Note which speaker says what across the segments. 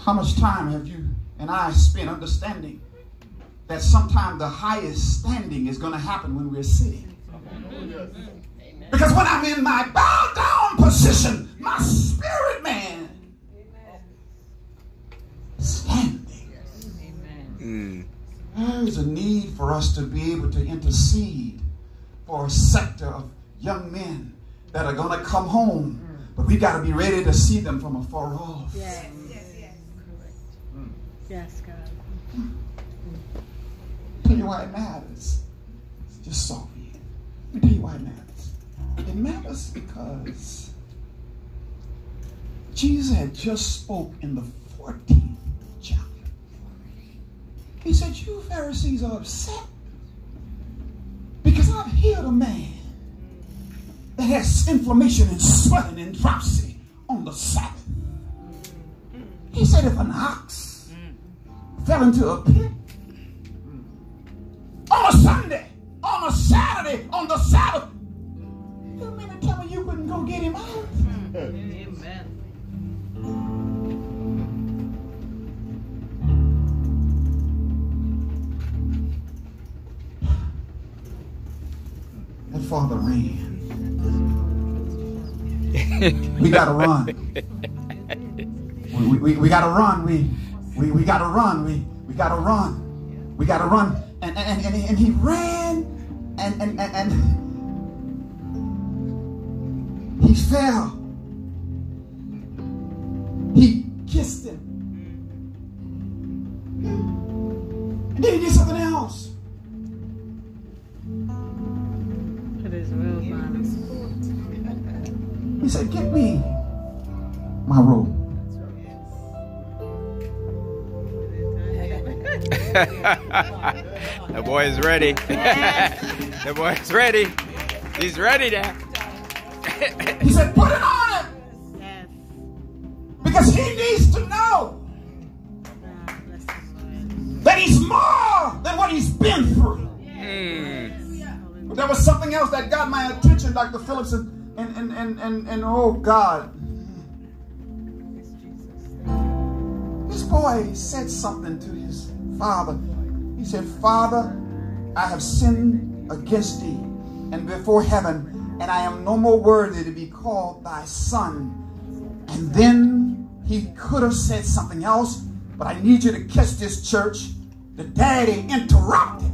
Speaker 1: How much time have you and I spent understanding that sometimes the highest standing is going to happen when we're sitting? Because when I'm in my bow down position, my spirit man is standing. There is a need for us to be able to intercede for a sector of young men that are going to come home, but we got to be ready to see them from afar off.
Speaker 2: Yes, yes, yes. Yes, God.
Speaker 1: Tell you why it matters. It's just so weird. Let me tell you why it matters. It matters because Jesus had just spoke in the 14th chapter. He said, you Pharisees are upset because I've healed a man that has inflammation and swelling and dropsy on the Sabbath. He said, if an ox fell into a pit on a Sunday, on a Saturday, on the Sabbath, you mean to tell me you couldn't go get him out?
Speaker 2: Amen.
Speaker 1: That father ran. We gotta run. We gotta run. We gotta run. We gotta run. We gotta run. And he ran and he fell. He kissed him. And then he did something else.
Speaker 2: It is real violence.
Speaker 1: He said, get me my robe.
Speaker 3: The boy is ready. The boy is ready. He's ready now.
Speaker 1: He said, put it on him.
Speaker 2: Yes.
Speaker 1: Because he needs to know that he's more than what he's been through. But there was something else that got my attention, Dr. Phillips, and oh God. This boy said something to his father. He said, Father, I have sinned against thee and before heaven, and I am no more worthy to be called thy son. And then he could have said something else, but I need you to catch this, church. The daddy interrupted.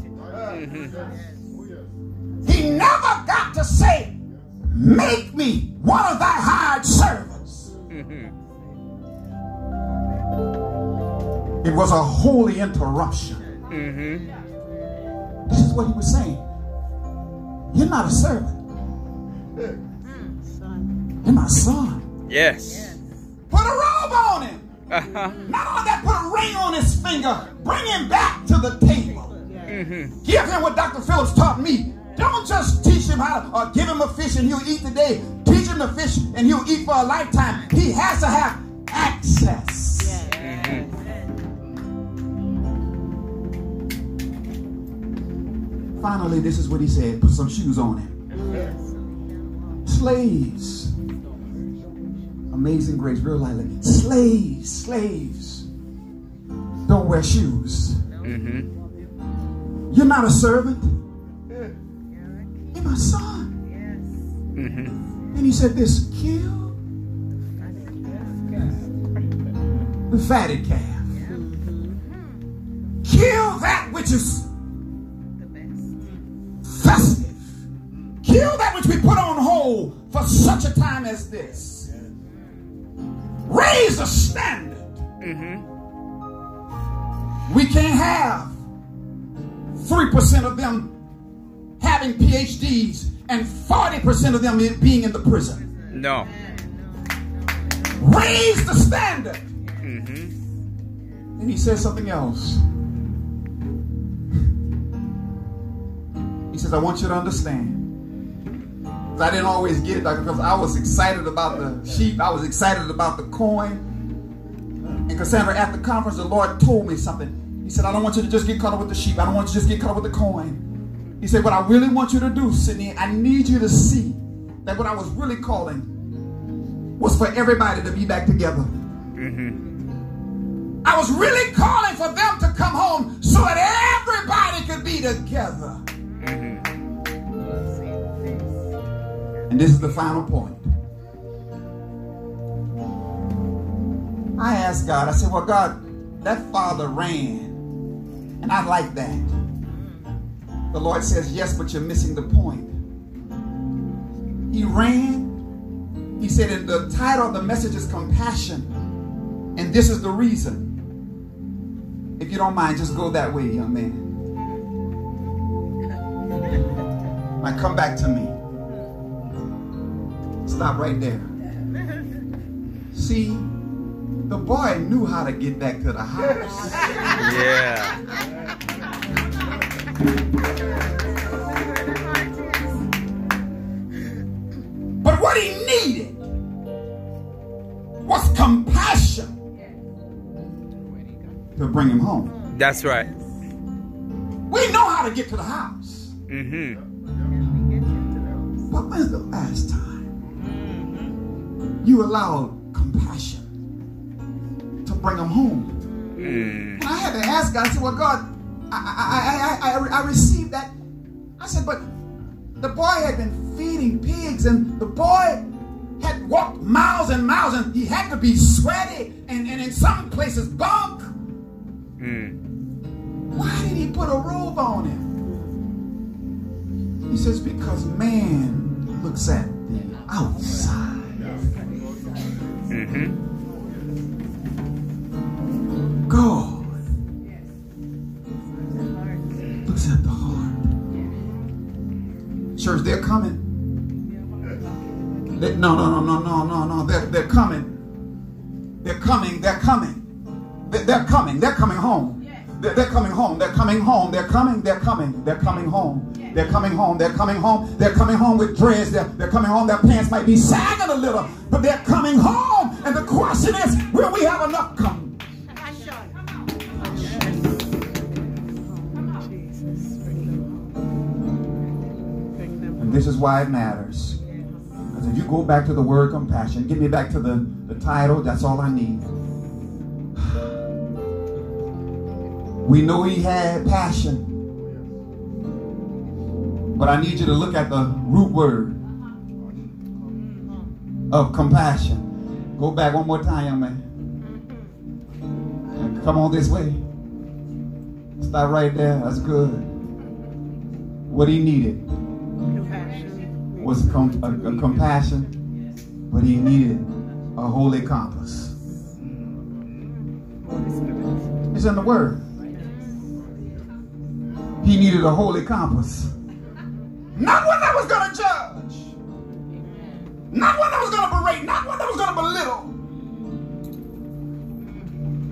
Speaker 1: He never got to say, make me one of thy hired servants. It was a holy interruption. This is what he was saying. You're not a servant. You're my son.
Speaker 3: Yes.
Speaker 1: Put a robe on him. Not only that, put a ring on his finger. Bring him back to the table. Give him what Dr. Phillips taught me. Don't just teach him how to, or give him a fish and he'll eat today. Teach him to fish and he'll eat for a lifetime. He has to have access. Finally, this is what he said. Put some shoes on him. Slaves. Amazing grace, real lightly. Slaves don't wear shoes. You're not a servant. You're my son. And he said this, kill the fatted calf. Kill that which is festive. Kill that which we put on hold for such a time as this. Raise the standard. We can't have 3% of them having PhDs and 40% of them being in the prison.
Speaker 3: No.
Speaker 1: Raise the standard. And he says something else. He says, I want you to understand. I didn't always get it, because I was excited about the sheep. I was excited about the coin. And Cassandra, at the conference, the Lord told me something. He said, I don't want you to just get caught up with the sheep. I don't want you to just get caught up with the coin. He said, what I really want you to do, Sydney, I need you to see that what I was really calling was for everybody to be back together. I was really calling for them to come home so that everybody could be together. And this is the final point. I asked God, I said, well, God, that father ran, and I like that. The Lord says, yes, but you're missing the point. He ran. He said, and the title of the message is compassion. And this is the reason. If you don't mind, just go that way, young man. Now come back to me. Stop right there. See, the boy knew how to get back to the house.
Speaker 3: Yeah.
Speaker 1: But what he needed was compassion to bring him home.
Speaker 3: That's right.
Speaker 1: We know how to get to the house. But when's the last time you allowed compassion to bring them home? And I had to ask God, I said, well, God, I received that. I said, but the boy had been feeding pigs, and the boy had walked miles and miles, and he had to be sweaty and in some places bunk. Why did he put a robe on him? He says, because man looks at the outside. God looks at the heart. Church, they're coming. No. They're coming. They're coming. They're coming. They're coming. They're coming home. They're coming home. They're coming home. They're coming. They're coming. They're coming home. They're coming home. They're coming home. They're coming home with dreads. They're coming home. Their pants might be sagging a little, but they're coming home. And the question is, will we have enough compassion? And this is why it matters. Because if you go back to the word compassion, get me back to the title, that's all I need. We know he had passion. But I need you to look at the root word of compassion. Go back one more time, young man. And come on this way. Stop right there. That's good. What he needed was compassion, but he needed a holy compass. It's in the word. He needed a holy compass. Not one that was going to judge. Not one that was going to berate. Not one that was going to belittle.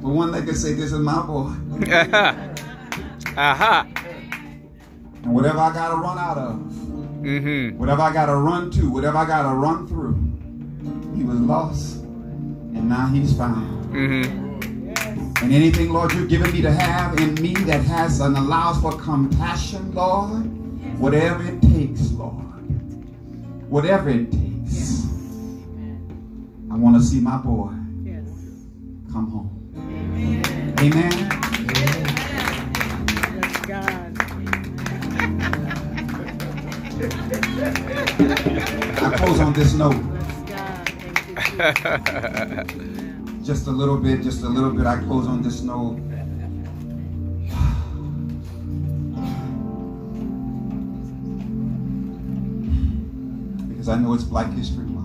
Speaker 1: But one that could say, this is my boy. And whatever I got to run out of, whatever I got to run to, whatever I got to run through, he was lost, and now he's found. And anything, Lord, you've given me to have in me that has and allows for compassion, Lord, whatever it takes, Lord, whatever it takes, I want to see my boy come home. Amen.
Speaker 2: Yes, God.
Speaker 1: I close on this note.
Speaker 2: Yes, God. Thank you, Jesus.
Speaker 1: Just a little bit, I close on this note. Because I know it's Black History Month.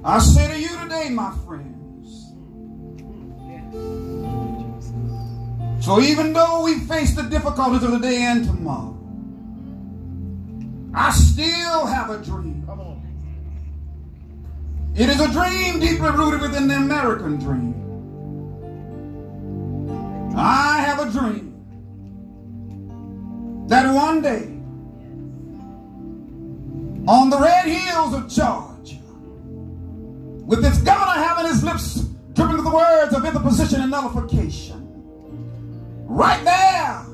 Speaker 1: I say to you today, my friends, so even though we face the difficulties of the day and tomorrow, I still have a dream. Come on. It is a dream deeply rooted within the American dream. I have a dream that one day, on the red hills of Georgia, with its governor having his lips dripping with the words of get the position in nullification. Right there,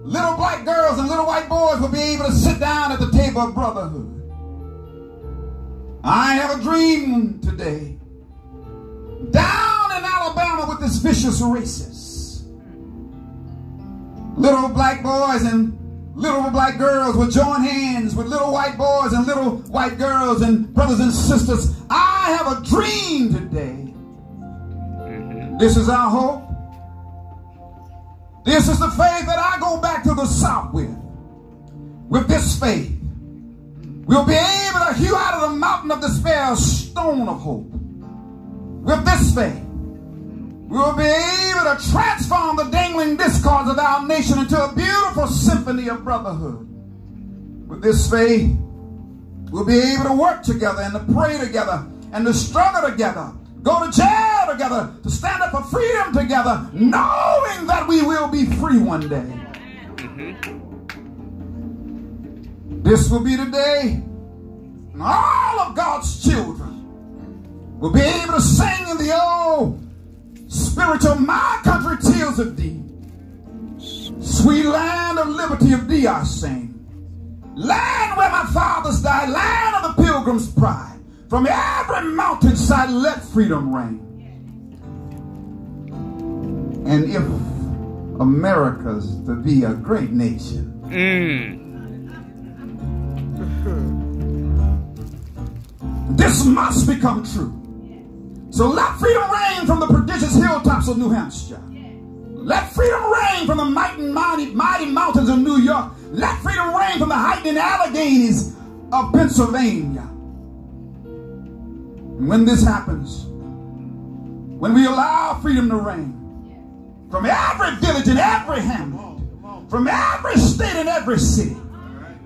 Speaker 1: little black girls and little white boys will be able to sit down at the table of brotherhood. I have a dream today. Down in Alabama with this vicious racist, little black boys and little black girls will join hands with little white boys and little white girls and brothers and sisters. I have a dream today. This is our hope. This is the faith that I go back to the South with. With this faith, we'll be able to hew out of the mountain of despair a stone of hope. With this faith, we'll be able to transform the dangling discords of our nation into a beautiful symphony of brotherhood. With this faith, we'll be able to work together and to pray together and to struggle together, go to jail together, to stand up for freedom together, knowing that we will be free one day. This will be the day when all of God's children will be able to sing in the old spiritual "My Country Tears of Thee." Sweet land of liberty of thee I sing. Land where my fathers died, land of the pilgrim's pride. From every mountainside let freedom reign. And if America's to be a great nation, this must become true. So let freedom reign from the prodigious hilltops of New Hampshire. Let freedom reign from the mighty mountains of New York. Let freedom reign from the heightening Alleghenies of Pennsylvania. And when this happens, when we allow freedom to reign from every village and every hamlet, from every state and every city,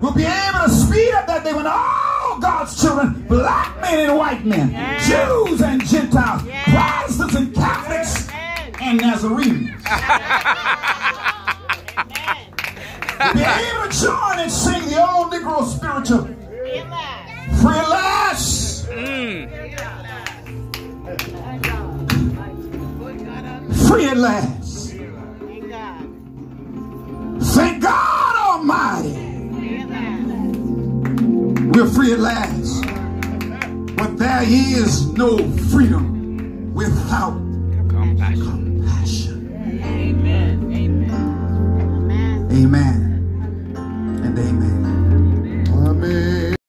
Speaker 1: we'll be able to speed up that day when all God's children, black men and white men, Jews and Gentiles, Protestants and Catholics, and Nazarenes, we'll be able to join and sing the old Negro spiritual, free at last. Free at last. Thank God Almighty. We're free at last. But there is no freedom without compassion. Amen. Amen. Amen.